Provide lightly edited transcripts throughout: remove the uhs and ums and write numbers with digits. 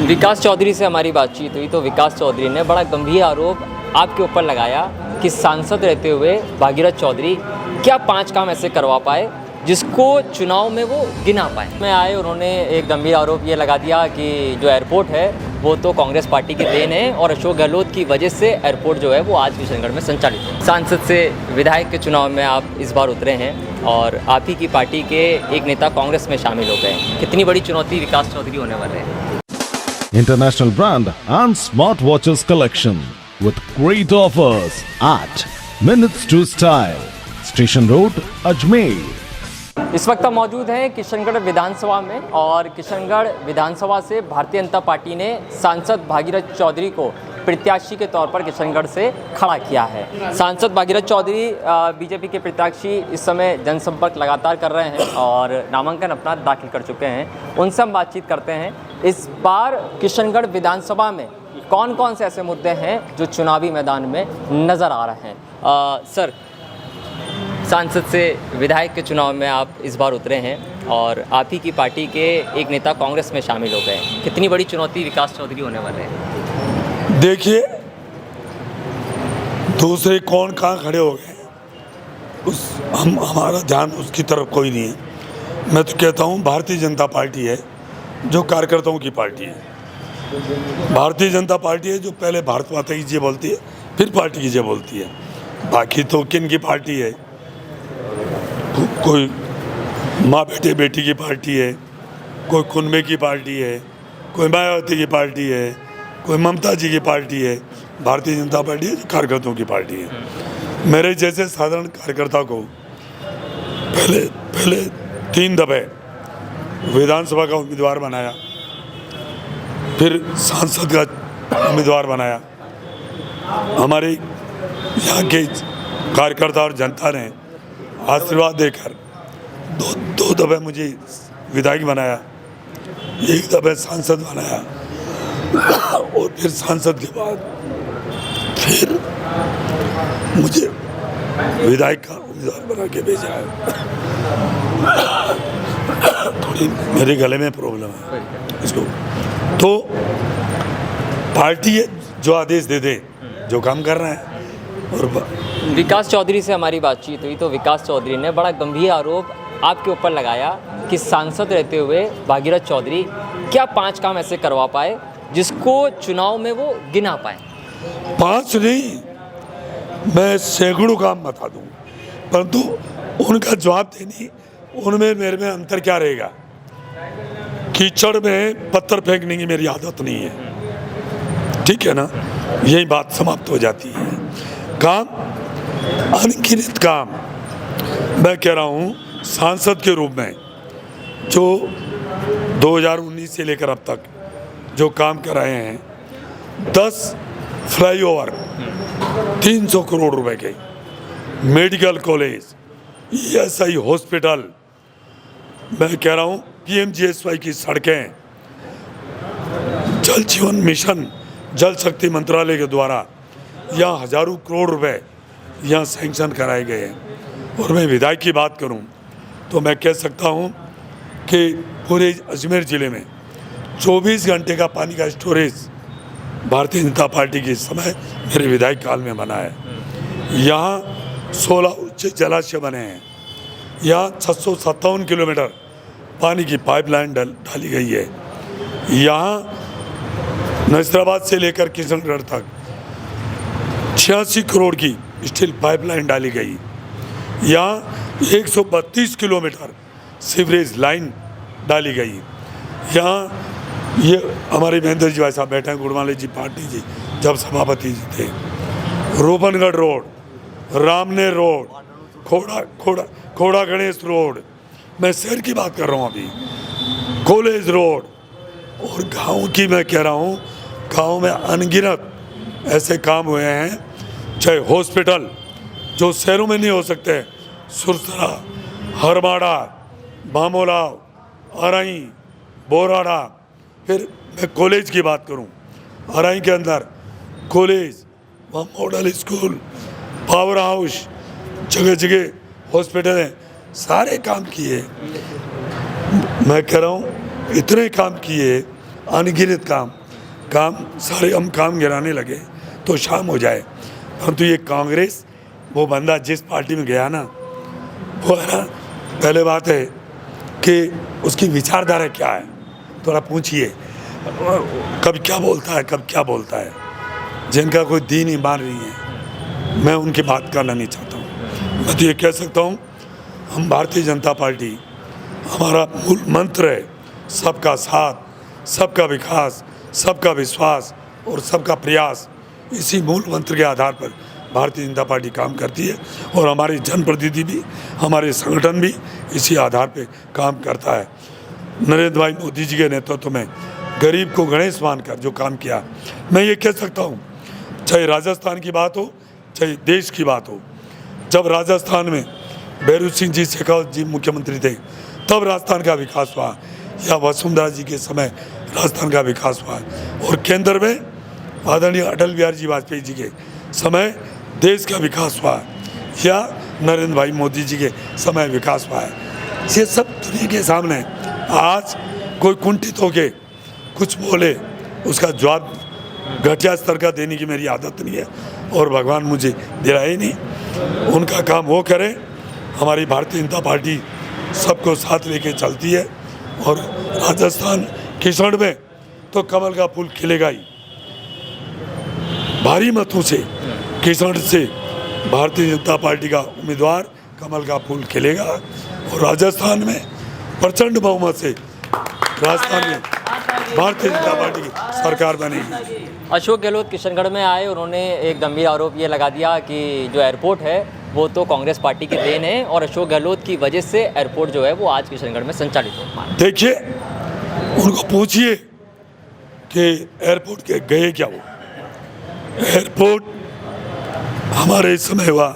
विकास चौधरी से हमारी बातचीत हुई तो विकास चौधरी ने बड़ा गंभीर आरोप आपके ऊपर लगाया कि सांसद रहते हुए भागीरथ चौधरी क्या 5 काम ऐसे करवा पाए जिसको चुनाव में वो गिना पाए। में आए उन्होंने एक गंभीर आरोप ये लगा दिया कि जो एयरपोर्ट है वो तो कांग्रेस पार्टी की देन है और अशोक गहलोत की वजह से एयरपोर्ट जो है वो आज किशनगढ़ में संचालित है। सांसद से विधायक के चुनाव में आप इस बार उतरे हैं और आप ही की पार्टी के एक नेता कांग्रेस में शामिल हो गए। कितनी बड़ी चुनौती विकास चौधरी होने वाले हैं। International brand and smartwatches collection with great offers at Minutes to Style, Station Road, Ajmer. इस वक्त हम मौजूद हैं किशनगढ़ विधानसभा में और किशनगढ़ विधानसभा से भारतीय जनता पार्टी ने सांसद भागीरथ चौधरी को प्रत्याशी के तौर पर किशनगढ़ से खड़ा किया है। सांसद भागीरथ चौधरी बीजेपी के प्रत्याशी इस समय जनसंपर्क लगातार कर रहे हैं और नामांकन अपना दाखिल कर चुके हैं। उनसे हम बातचीत करते हैं। इस बार किशनगढ़ विधानसभा में कौन कौन से ऐसे मुद्दे हैं जो चुनावी मैदान में नज़र आ रहे हैं। सर, सांसद से विधायक के चुनाव में आप इस बार उतरे हैं और आप ही की पार्टी के एक नेता कांग्रेस में शामिल हो गए। कितनी बड़ी चुनौती विकास चौधरी होने वाले हैं। देखिए, दूसरे कौन कहाँ खड़े हो गए हमारा ध्यान उसकी तरफ कोई नहीं है। मैं तो कहता हूँ भारतीय जनता पार्टी है जो कार्यकर्ताओं की पार्टी है। भारतीय जनता पार्टी है जो पहले भारत माता की जय बोलती है फिर पार्टी की जय बोलती है। बाकी तो किन की पार्टी है, कोई माँ बेटे बेटी की पार्टी है, कोई कुनबे की पार्टी है, कोई मायावती की पार्टी है, कोई ममता जी की पार्टी है। भारतीय जनता पार्टी है जो कार्यकर्ताओं की पार्टी है। मेरे जैसे साधारण कार्यकर्ता को पहले 3 दफे विधानसभा का उम्मीदवार बनाया, फिर सांसद का उम्मीदवार बनाया। हमारे यहाँ के कार्यकर्ता और जनता ने आशीर्वाद देकर दो दफे मुझे विधायक बनाया, 1 दफे सांसद बनाया और फिर सांसद के बाद फिर मुझे विधायक का उम्मीदवार बना के भेजा है। थोड़ी मेरे गले में प्रॉब्लम है इसको, तो पार्टी जो आदेश दे दे, जो काम कर रहे हैं। और विकास चौधरी से हमारी बातचीत हुई तो विकास चौधरी ने बड़ा गंभीर आरोप आपके ऊपर लगाया कि सांसद रहते हुए भागीरथ चौधरी क्या 5 काम ऐसे करवा पाए जिसको चुनाव में वो गिना पाए। 5 नहीं, मैं सैकड़ों काम बता दूँ, परंतु उनका जवाब देने उनमें मेरे में अंतर क्या रहेगा। कीचड़ में पत्थर फेंकने की मेरी आदत नहीं है, ठीक है ना। यही बात समाप्त हो जाती है। काम, अनगिनत काम मैं कह रहा हूँ सांसद के रूप में जो 2019 से लेकर अब तक जो काम कर रहे हैं। 10 फ्लाईओवर 300 करोड़ रुपए के, मेडिकल कॉलेज, ESI हॉस्पिटल, मैं कह रहा हूँ PMGSY की सड़कें, जल जीवन मिशन, जल शक्ति मंत्रालय के द्वारा यहाँ हजारों करोड़ रुपए यहाँ सैंक्शन कराए गए हैं। और मैं विधायक की बात करूँ तो मैं कह सकता हूँ कि पूरे अजमेर ज़िले में 24 घंटे का पानी का स्टोरेज भारतीय जनता पार्टी के समय मेरे विधायक काल में बना है। यहाँ 16 उच्च जलाशय बने हैं। यहाँ 657 किलोमीटर पानी की पाइपलाइन डाली गई है। यहाँ नसीराबाद से लेकर किशनगढ़ तक 86 करोड़ की स्टील पाइपलाइन डाली गई। यहाँ 132 किलोमीटर सीवरेज लाइन डाली गई। यहाँ ये हमारे महेंद्र जी भाई साहब बैठे हैं, गुड़माले जी पार्टी जी जब सभापति जी थे। रूपनगढ़ रोड, रामने रोड, खोड़ा गणेश रोड, मैं शहर की बात कर रहा हूँ अभी, कॉलेज रोड। और गाँव की मैं कह रहा हूँ, गाँव में अनगिनत ऐसे काम हुए हैं। चाहे हॉस्पिटल जो शहरों में नहीं हो सकते, सुरसरा, हरमाड़ा, बामोलाव, अराई, बोराड़ा। फिर मैं कॉलेज की बात करूं, अराई के अंदर कॉलेज, वहाँ मॉडल स्कूल, पावर हाउस, जगह जगह हॉस्पिटल हैं, सारे काम किए। मैं कह रहा हूँ इतने काम किए अनगिनत काम सारे हम काम गिराने लगे तो शाम हो जाए। परंतु ये कांग्रेस, वो बंदा जिस पार्टी में गया ना, वो है ना, पहले बात है कि उसकी विचारधारा क्या है, थोड़ा पूछिए, कब क्या बोलता है, कब क्या बोलता है। जिनका कोई दीन ईमान नहीं है, मैं उनकी बात करना नहीं चाहता हूँ। मैं तो ये कह सकता हूँ, हम भारतीय जनता पार्टी, हमारा मूल मंत्र है सबका साथ, सबका विकास, सबका विश्वास और सबका प्रयास। इसी मूल मंत्र के आधार पर भारतीय जनता पार्टी काम करती है और हमारे जनप्रतिनिधि भी, हमारे संगठन भी इसी आधार पर काम करता है। नरेंद्र भाई मोदी जी के नेतृत्व में गरीब को गणेश मानकर जो काम किया, मैं ये कह सकता हूँ, चाहे राजस्थान की बात हो, चाहे देश की बात हो। जब राजस्थान में भैरू सिंह जी शेखावत जी मुख्यमंत्री थे, तब राजस्थान का विकास हुआ, या वसुंधरा जी के समय राजस्थान का विकास हुआ, और केंद्र में आदरणीय अटल बिहारी जी वाजपेयी जी के समय देश का विकास हुआ, या नरेंद्र भाई मोदी जी के समय विकास हुआ है। ये सब दुनिया के सामने। आज कोई कुंठित होके कुछ बोले, उसका जवाब घटिया स्तर का देने की मेरी आदत नहीं है, और भगवान मुझे दिलाए नहीं। उनका काम वो करें। हमारी भारतीय जनता पार्टी सबको साथ लेके चलती है, और राजस्थान किशनगढ़ में तो कमल का फूल खिलेगा ही। भारी मतों से किशनगढ़ से भारतीय जनता पार्टी का उम्मीदवार कमल का फूल खिलेगा, और राजस्थान में प्रचंड बहुमत से राजस्थान में भारतीय जनता पार्टी की सरकार बनेगी। अशोक गहलोत किशनगढ़ में आए, उन्होंने एक गंभीर आरोप ये लगा दिया कि जो एयरपोर्ट है वो तो कांग्रेस पार्टी की देन है, और अशोक गहलोत की वजह से एयरपोर्ट जो है वो आज किशनगढ़ में संचालित हो। देखिए, उनको पूछिए कि एयरपोर्ट के गए क्या वो। एयरपोर्ट हमारे इस समय हुआ,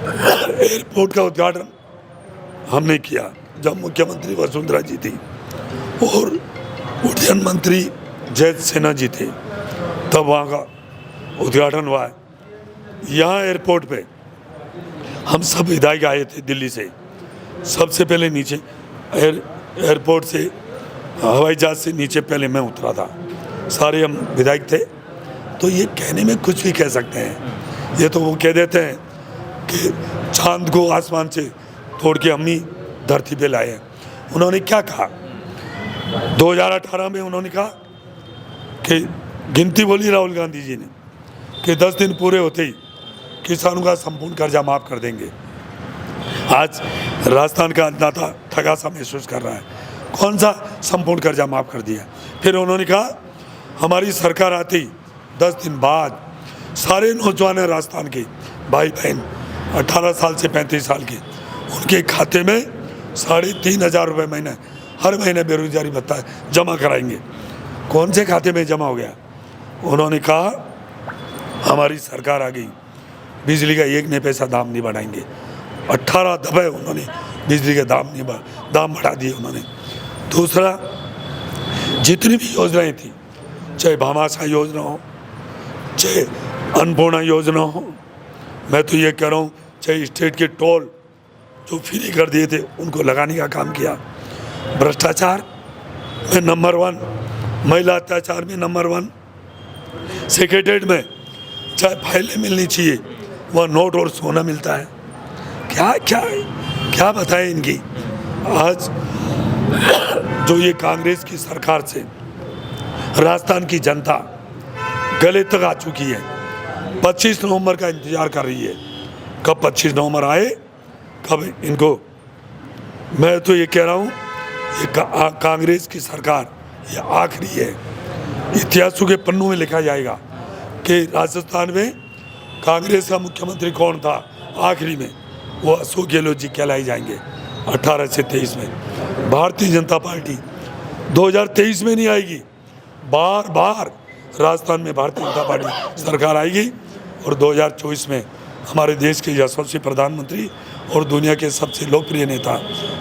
एयरपोर्ट का उद्घाटन हमने किया जब मुख्यमंत्री वसुंधरा जी थी और उड्डयन मंत्री जयंत सिन्हा जी थे, तब वहाँ का उद्घाटन हुआ है। यहाँ एयरपोर्ट पे हम सब विधायक आए थे दिल्ली से। सबसे पहले नीचे एयरपोर्ट से, हवाई जहाज से नीचे पहले मैं उतरा था। सारे हम विधायक थे। तो ये कहने में कुछ भी कह सकते हैं। ये तो वो कह देते हैं कि चांद को आसमान से तोड़ के हम ही धरती पे लाए हैं। उन्होंने क्या कहा 2018 में? उन्होंने कहा कि गिनती बोली राहुल गांधी जी ने कि 10 दिन पूरे होते ही किसानों का संपूर्ण कर्जा माफ कर देंगे। आज राजस्थान का अन्नदाता ठगा सा महसूस कर रहा है। कौन सा संपूर्ण कर्जा माफ कर दिया? फिर उन्होंने कहा हमारी सरकार आती 10 दिन बाद सारे नौजवान राजस्थान के भाई बहन 18 साल से 35 साल के, उनके खाते में 3,500 रुपये महीने, हर महीने बेरोजगारी भत्ता जमा कराएंगे। कौन से खाते में जमा हो गया? उन्होंने कहा हमारी सरकार आ गई, बिजली का 1 पैसा दाम नहीं बढ़ाएंगे। 18 दफे उन्होंने बिजली के दाम बढ़ा दिए उन्होंने। दूसरा, जितनी भी योजनाएं थी, चाहे भामाशाह योजना हो, चाहे अन्नपूर्णा योजना हो, मैं तो ये कह रहा हूँ चाहे स्टेट के टोल जो फ्री कर दिए थे उनको लगाने का काम किया। भ्रष्टाचार में नंबर 1, महिला अत्याचार में नंबर 1, सेक्रेटरीट में चाहे फाइलें मिलनी चाहिए वह नोट और सोना मिलता है। क्या क्या क्या बताएं इनकी। आज जो ये कांग्रेस की सरकार से राजस्थान की जनता गले तक आ चुकी है। 25 नवंबर का इंतजार कर रही है, कब 25 नवंबर आए, कब इनको। मैं तो ये कह रहा हूँ ये कांग्रेस की सरकार ये आखिरी है। इतिहासों के पन्नों में लिखा जाएगा कि राजस्थान में कांग्रेस का मुख्यमंत्री कौन था आखिरी में, वो अशोक गहलोत जी कहलाए जाएंगे 18 से 23 में। भारतीय जनता पार्टी 2023 में नहीं आएगी, बार बार राजस्थान में भारतीय जनता पार्टी सरकार आएगी और 2024 में हमारे देश के यशस्वी प्रधानमंत्री और दुनिया के सबसे लोकप्रिय नेता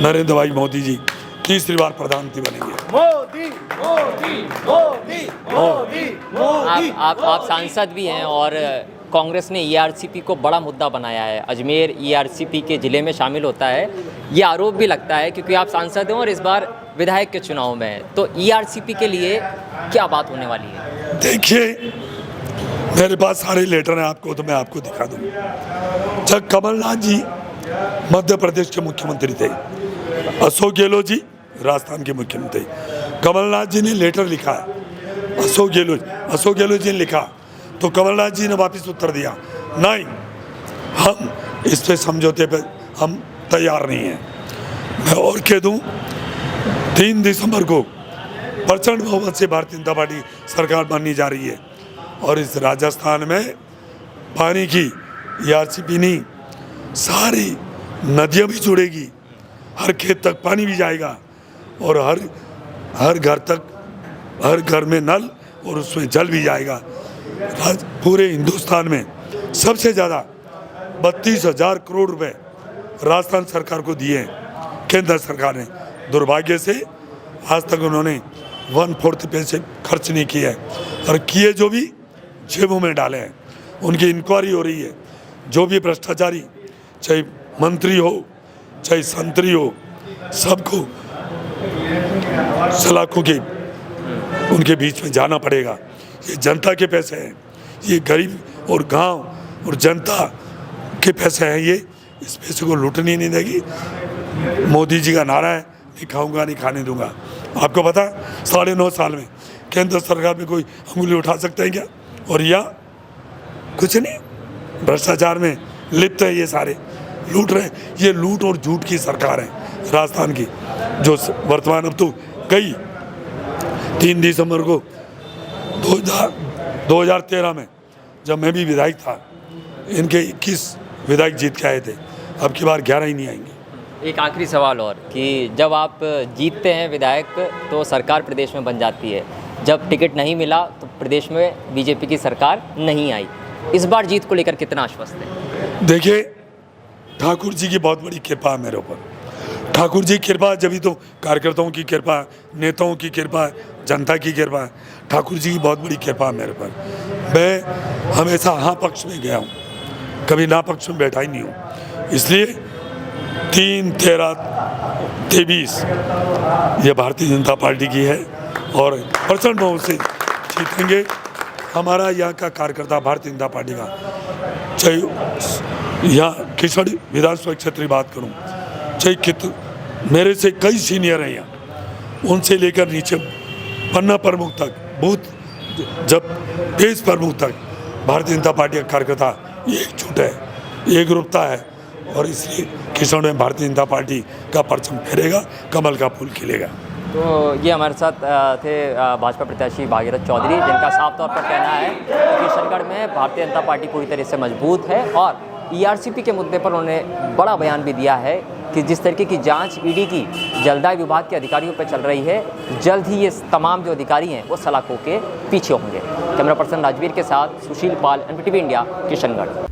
नरेंद्र भाई मोदी जी तीसरी बार प्रधानमंत्री बनेंगे। मोदी मोदी मोदी मोदी मोदी। आप सांसद भी हैं और कांग्रेस ने ईआरसीपी को बड़ा मुद्दा बनाया है। अजमेर ईआरसीपी के ज़िले में शामिल होता है, ये आरोप भी लगता है क्योंकि आप सांसद हैं और इस बार विधायक के चुनाव में हैं। तो ईआरसीपी के लिए क्या बात होने वाली है? देखिए, मेरे पास सारे लेटर हैं आपको, तो मैं आपको दिखा दूँ। जब कमलनाथ जी मध्य प्रदेश के मुख्यमंत्री थे, अशोक गहलोत जी राजस्थान के मुख्यमंत्री, कमलनाथ जी ने लेटर लिखा है, अशोक गहलोत जी ने लिखा, तो कमलनाथ जी ने वापस उत्तर दिया, नहीं, हम इस पे समझौते पे हम तैयार नहीं हैं। मैं और कह दूं, 3 दिसंबर को प्रचंड बहुमत से भारतीय जनता पार्टी सरकार बनने जा रही है और इस राजस्थान में पानी की ईआरसीपी नहीं, सारी नदियाँ भी जुड़ेगी, हर खेत तक पानी भी जाएगा और हर घर में नल और उसमें जल भी जाएगा। पूरे हिंदुस्तान में सबसे ज़्यादा 32,000 करोड़ रुपए राजस्थान सरकार को दिए हैं केंद्र सरकार ने। दुर्भाग्य से आज तक उन्होंने 1/4 पैसे खर्च नहीं किए हैं और किए जो भी जेबों में डाले हैं। उनकी इंक्वायरी हो रही है, जो भी भ्रष्टाचारी, चाहे मंत्री हो चाहे संतरी हो, सबको सलाखों के उनके बीच में जाना पड़ेगा। ये जनता के पैसे हैं, ये गरीब और गांव और जनता के पैसे हैं, ये इस पैसे को लूटने नहीं देगी। मोदी जी का नारा है, नहीं खाऊंगा नहीं खाने दूंगा। आपको पता है 9.5 साल में केंद्र सरकार में कोई अंगुली उठा सकते हैं क्या? और या कुछ नहीं, भ्रष्टाचार में लिप्त है, ये सारे लूट रहे हैं। ये लूट और झूठ की सरकार है राजस्थान की, जो वर्तमान अब तो गई। 3 दिसंबर को 2013 में जब मैं भी विधायक था, इनके 21 विधायक जीत के आए थे, अब की बार 11 ही नहीं आएंगे। एक आखिरी सवाल और कि जब आप जीतते हैं विधायक तो सरकार प्रदेश में बन जाती है, जब टिकट नहीं मिला तो प्रदेश में बीजेपी की सरकार नहीं आई। इस बार जीत को लेकर कितना आश्वस्त है? देखिए, ठाकुर जी की बहुत बड़ी कृपा है मेरे ऊपर। ठाकुर जी की कृपा, जब भी तो कार्यकर्ताओं की कृपा, नेताओं की कृपा, जनता की कृपा है। ठाकुर जी की बहुत बड़ी कृपा है मेरे पर। मैं हमेशा हाँ पक्ष में गया हूँ, कभी ना पक्ष में बैठा ही नहीं हूँ। इसलिए 3, 13, 23 ये भारतीय जनता पार्टी की है और प्रचंड बहुमत से जीतेंगे। हमारा यहाँ का कार्यकर्ता भारतीय जनता पार्टी का, चाहे यहाँ किशोर विधानसभा क्षेत्र की बात करूँ, चाहे मेरे से कई सीनियर हैं यहाँ, उनसे लेकर नीचे पन्ना प्रमुख तक, बूथ जब देश प्रमुख तक, भारतीय जनता पार्टी का कार्यकर्ता एकजुट है, एकरूपता है और इसलिए किशोर में भारतीय जनता पार्टी का परचम फहरेगा, कमल का फूल खिलेगा। तो ये हमारे साथ थे भाजपा प्रत्याशी भागीरथ चौधरी, जिनका साफ तौर पर कहना है कि किशनगढ़ में भारतीय जनता पार्टी पूरी तरह से मजबूत है और ईआरसीपी के मुद्दे पर उन्होंने बड़ा बयान भी दिया है कि जिस तरीके की जांच ईडी की जलदाय विभाग के अधिकारियों पर चल रही है, जल्द ही ये तमाम जो अधिकारी हैं वो सलाखों के पीछे होंगे। कैमरा पर्सन राजवीर के साथ सुशील पाल, NPTV इंडिया, किशनगढ़।